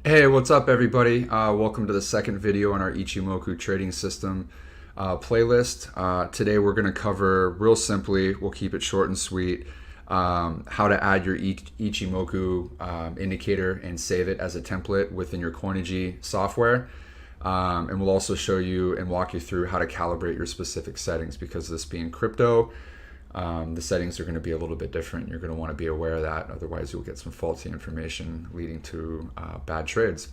Hey, what's up, everybody? Welcome to the second video on our Ichimoku Trading System playlist. Today we're going to cover, real simply, we'll keep it short and sweet, how to add your Ichimoku indicator and save it as a template within your Coinigy software. And we'll also show you and walk you through how to calibrate your specific settings, because this being crypto, the settings are going to be a little bit different. You're going to want to be aware of that. Otherwise, you'll get some faulty information leading to bad trades.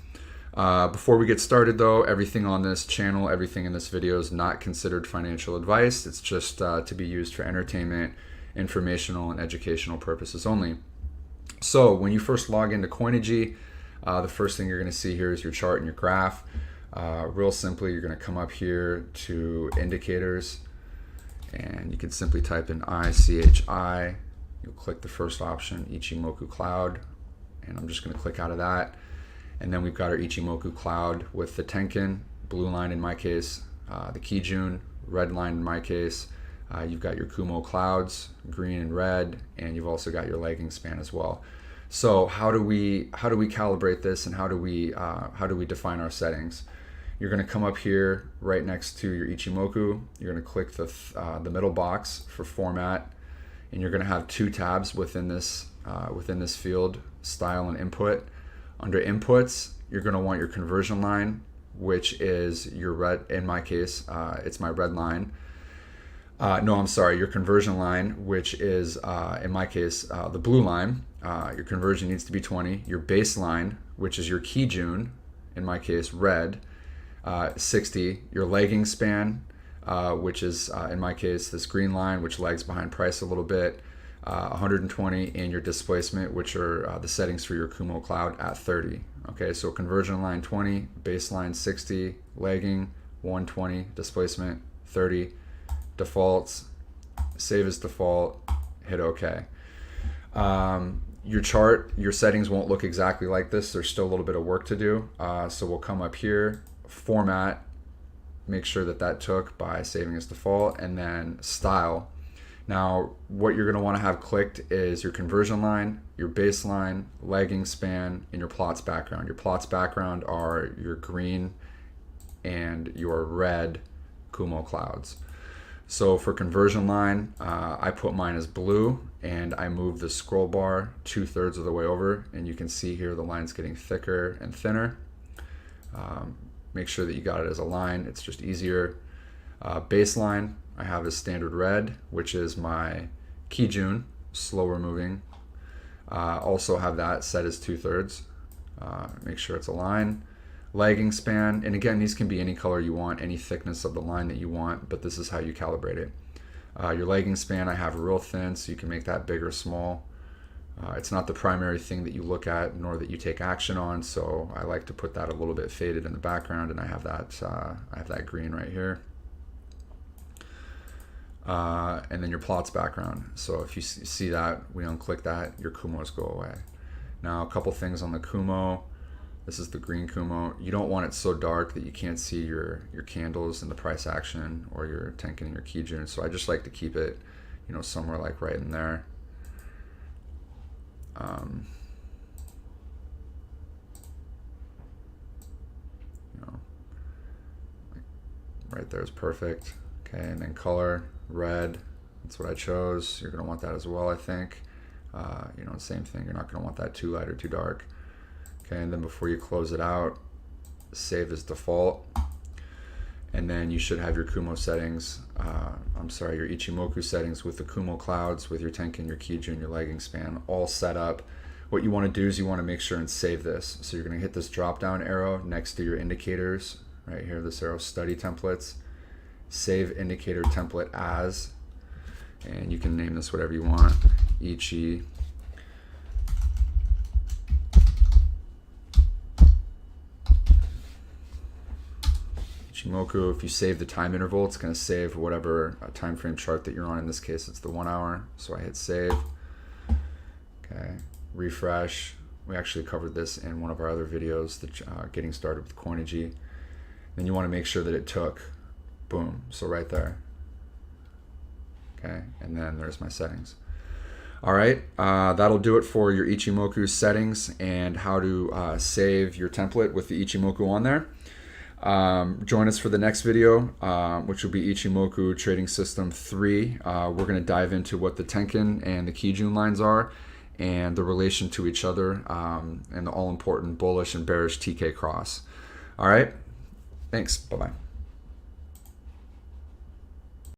Before we get started, though, everything on this channel, everything in this video is not considered financial advice. It's just to be used for entertainment, informational, and educational purposes only. So when you first log into Coinigy, the first thing you're going to see here is your chart and your graph. Real simply, you're going to come up here to indicators, and you can simply type in ICHI. You'll click the first option, Ichimoku Cloud, and I'm just going to click out of that. And then we've got our Ichimoku Cloud with the Tenkin, blue line in my case, the Kijun, red line in my case. You've got your Kumo clouds, green and red, and you've also got your lagging span as well. So how do we calibrate this, and how do we define our settings? You're going to come up here right next to your Ichimoku. You're going to click the middle box for format, and you're going to have two tabs within this field, style and input. Under inputs, you're going to want your conversion line, which is your red. In my case, it's my red line. No, I'm sorry, your conversion line, which is in my case the blue line. Your conversion needs to be 20. Your baseline, which is your Kijun, in my case red, 60. Your lagging span, which is in my case this green line, which lags behind price a little bit, 120, and your displacement, which are the settings for your Kumo cloud, at 30. Okay, so conversion line 20, baseline 60, lagging 120, displacement 30, defaults, save as default, hit OK. Your chart, your settings won't look exactly like this. There's still a little bit of work to do. So we'll come up here, format, make sure that took by saving as default, and then style. Now, what you're going to want to have clicked is your conversion line, your baseline, lagging span, and your plots background. Your plots background are your green and your red Kumo clouds. So for conversion line, I put mine as blue, and I move the scroll bar 2/3 of the way over, and you can see here the line's getting thicker and thinner. Make sure that you got it as a line, it's just easier. Baseline, I have as standard red, which is my Kijun, slower moving. Also have that set as 2/3. Make sure it's a line. Lagging span, and again, these can be any color you want, any thickness of the line that you want, but this is how you calibrate it. Your lagging span, I have real thin, so you can make that big or small. It's not the primary thing that you look at, nor that you take action on, so I like to put that a little bit faded in the background, and I have that green right here. And then your plots background. So if you see that, we unclick that, your Kumos go away. Now, a couple things on the Kumo. This is the green Kumo. You don't want it so dark that you can't see your candles and the price action, or your Tenkin and your Kijun. So I just like to keep it, somewhere like right in there. Right there is perfect. Okay, and then color, red, that's what I chose. You're gonna want that as well, I think. Same thing, you're not gonna want that too light or too dark. Okay, and then before you close it out, save as default. And then you should have your Kumo settings, your Ichimoku settings with the Kumo clouds, with your Tenkin, your Kijun, your lagging span, all set up. What you want to do is you want to make sure and save this. So you're going to hit this drop down arrow next to your indicators, right here, this arrow, study templates, save indicator template as, and you can name this whatever you want, Ichimoku. If you save the time interval, it's going to save whatever time frame chart that you're on. In this case, it's the 1 hour. So I hit save. Okay, refresh. We actually covered this in one of our other videos, getting started with Coinigy. Then you want to make sure that it took. Boom. So right there. Okay, and then there's my settings. All right, that'll do it for your Ichimoku settings and how to save your template with the Ichimoku on there. Join us for the next video, which will be Ichimoku Trading System 3. We're going to dive into what the Tenkin and the Kijun lines are and the relation to each other, and the all-important bullish and bearish TK cross. All right, thanks. Bye-bye.